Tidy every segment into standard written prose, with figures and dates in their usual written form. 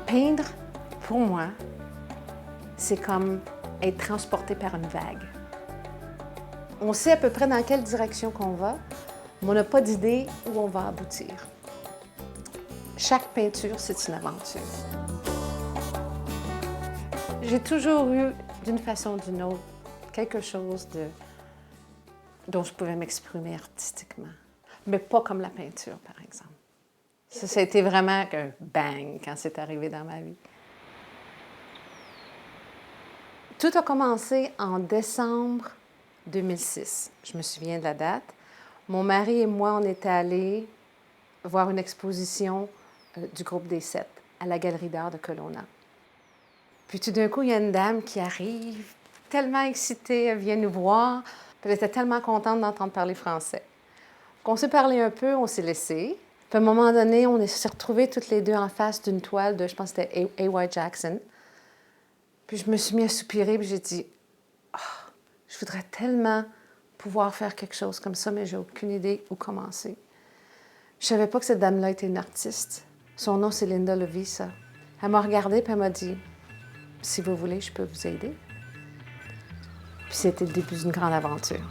Peindre, pour moi, c'est comme être transporté par une vague. On sait à peu près dans quelle direction qu'on va, mais on n'a pas d'idée où on va aboutir. Chaque peinture, c'est une aventure. J'ai toujours eu, d'une façon ou d'une autre, quelque chose dont je pouvais m'exprimer artistiquement, mais pas comme la peinture, par exemple. Ça a été vraiment un bang quand c'est arrivé dans ma vie. Tout a commencé en décembre 2006. Je me souviens de la date. Mon mari et moi, on était allés voir une exposition du groupe des Sept à la Galerie d'art de Kelowna. Puis tout d'un coup, il y a une dame qui arrive, tellement excitée, elle vient nous voir. Puis elle était tellement contente d'entendre parler français. On s'est parlé un peu, on s'est laissés. Puis à un moment donné, on s'est retrouvés toutes les deux en face d'une toile de, je pense que c'était A.Y. Jackson. Puis je me suis mis à soupirer, puis j'ai dit « Ah, je voudrais tellement pouvoir faire quelque chose comme ça, mais j'ai aucune idée où commencer. » Je savais pas que cette dame-là était une artiste. Son nom, c'est Linda Lovisa. Elle m'a regardée, puis elle m'a dit « Si vous voulez, je peux vous aider. » Puis c'était le début d'une grande aventure.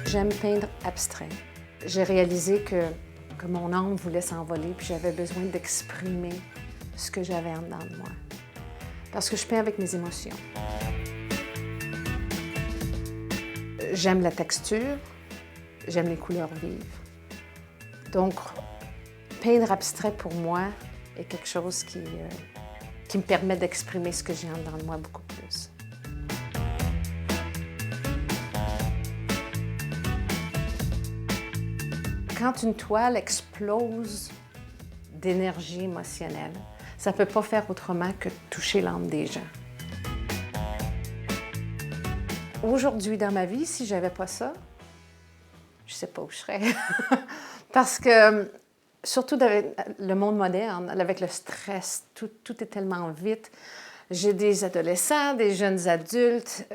J'aime peindre abstrait. J'ai réalisé que mon âme voulait s'envoler, puis j'avais besoin d'exprimer ce que j'avais en dedans de moi. Parce que je peins avec mes émotions. J'aime la texture, j'aime les couleurs vives. Donc, peindre abstrait pour moi est quelque chose qui me permet d'exprimer ce que j'ai en dedans de moi beaucoup plus. Quand une toile explose d'énergie émotionnelle, ça ne peut pas faire autrement que toucher l'âme des gens. Aujourd'hui, dans ma vie, si je n'avais pas ça, je ne sais pas où je serais. Parce que, surtout avec le monde moderne, avec le stress, tout est tellement vite. J'ai des adolescents, des jeunes adultes,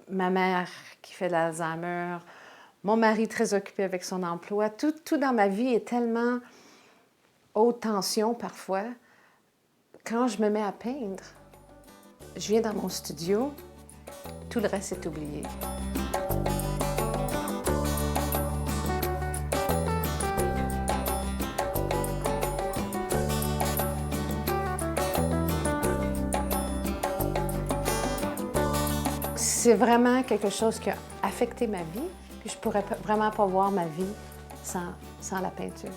ma mère qui fait de l'Alzheimer, mon mari très occupé avec son emploi. Tout dans ma vie est tellement haute tension parfois. Quand je me mets à peindre, je viens dans mon studio, tout le reste est oublié. C'est vraiment quelque chose qui a affecté ma vie. Puis je ne pourrais vraiment pas voir ma vie sans la peinture.